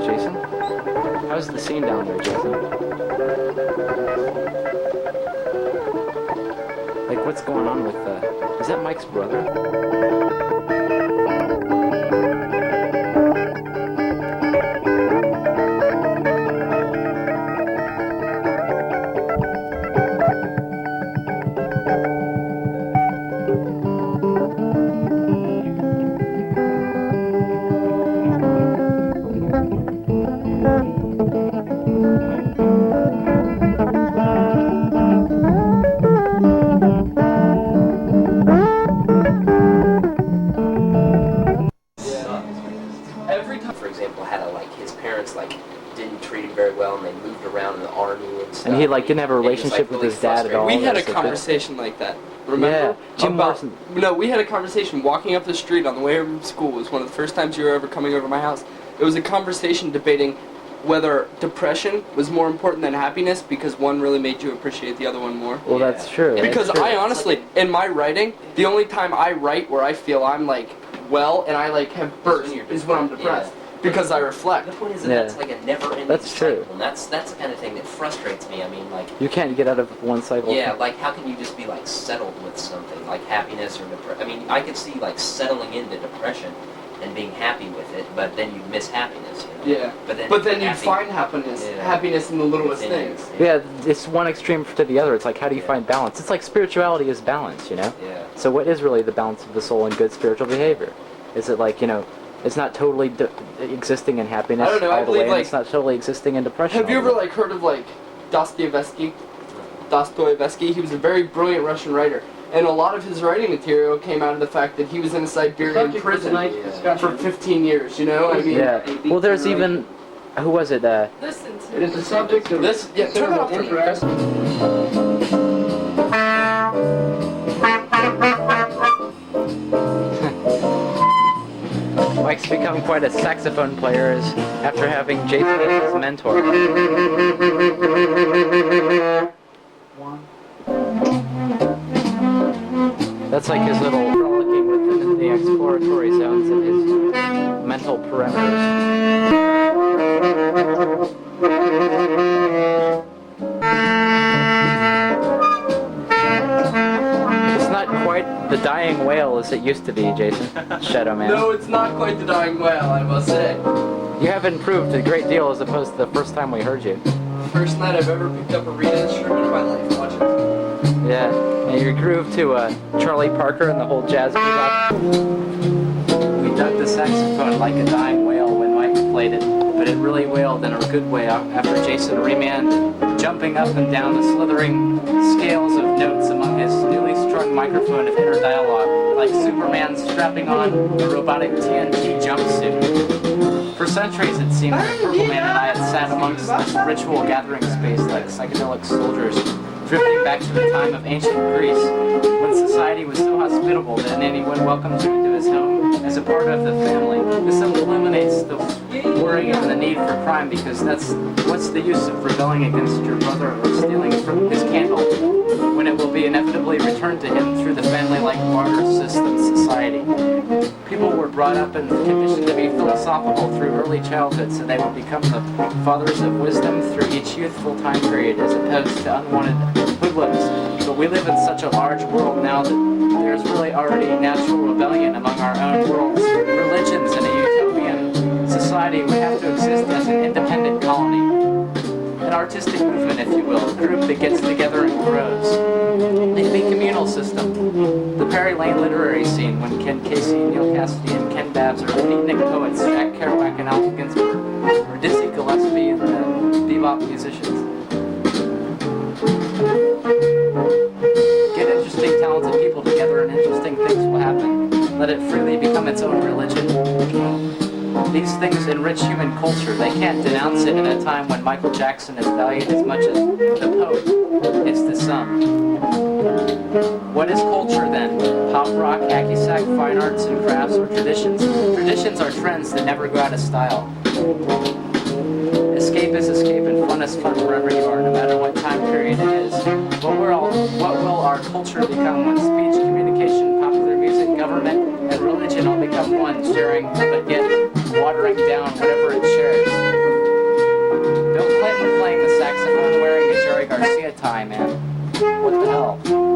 Jason? How's the scene down there, Jason? Like, what's going on with is that Mike's brother? And he like didn't have a relationship with his dad at all. We had a conversation like that. Remember? Yeah, No, we had a conversation walking up the street on the way home from school. It was one of the first times you were ever coming over my house. It was a conversation debating whether depression was more important than happiness because one really made you appreciate the other one more. Well, that's true. Because I honestly, in my writing, the only time I write where I feel I'm like well and I like have burst is when I'm depressed. Because I reflect. The point is that that's like a never-ending that's cycle, true. and that's the kind of thing that frustrates me. I mean, like you can't get out of one cycle. Yeah, like how can you just be like settled with something like happiness or depression? I mean, I could see like settling into depression and being happy with it, but then you miss happiness. You know? Yeah. But then you find happiness, happiness in the littlest things. Yeah, it's one extreme to the other. It's like how do you find balance? It's like spirituality is balance, you know. Yeah. So what is really the balance of the soul and good spiritual behavior? Is it like it's not totally existing in happiness I don't know, all I the way, believe, and it's not totally existing in depression. Have you ever like heard of like Dostoevsky? He was a very brilliant Russian writer, and a lot of his writing material came out of the fact that he was in a Siberian prison for 15 years. You know, I mean. Yeah. Well, there's even who was it? Listen to it is the subject of this. Yeah, turn it off. Mike's become quite a saxophone player after having Jason as his mentor. That's like his little frolicking within the exploratory zones of his mental parameters. It's not quite the dying whale as it used to be, Jason. Shadow Man. No, it's not quite the dying whale, I must say. You have improved a great deal as opposed to the first time we heard you. First night I've ever picked up a reed instrument in my life. Watch it. Yeah, and your groove to Charlie Parker and the whole jazz bebop. We dug the saxophone like a dying whale when Mike played it, but it really wailed in a good way after Jason remanded, jumping up and down the slithering scales of notes among his newly strung microphone of inner dialogue, like Superman strapping on a robotic TNT jumpsuit. For centuries, it seemed that Purple Man and I had sat amongst this ritual gathering space like psychedelic soldiers, drifting back to the time of ancient Greece, when society was so hospitable that anyone welcomed you into his home as a part of the family. This eliminates the worrying and the need for crime, because what's the use of rebelling against your brother or stealing from his candle when it will be inevitably returned to him through the family-like barter system society. People were brought up and conditioned to be philosophical through early childhood, so they would become the fathers of wisdom through each youthful time period, as opposed to unwanted hoodlums. But we live in such a large world now that there's really already natural rebellion among our own world's religions. In a utopian society, we have to exist as an independent colony. An artistic movement, if you will, a group that gets together and grows. Think the communal system. The Perry Lane literary scene, when Ken Casey, Neil Cassidy, and Ken Babbs are beatnik poets, Jack Kerouac and Allen Ginsberg, or Dizzy Gillespie and the Bebop musicians. Get interesting, talented people together and interesting things will happen. Let it freely become its own religion. These things enrich human culture. They can't denounce it in a time when Michael Jackson is valued as much as the poet. It's to some. What is culture then? Pop rock, hacky sack, fine arts and crafts, or traditions? Traditions are trends that never go out of style. Escape is escape and fun is fun wherever you are, no matter what time period it is. What will our culture become when speech, communication, popular music, government, and religion all become one, sharing but yet watering down whatever it shares? see a tie, man. What the hell?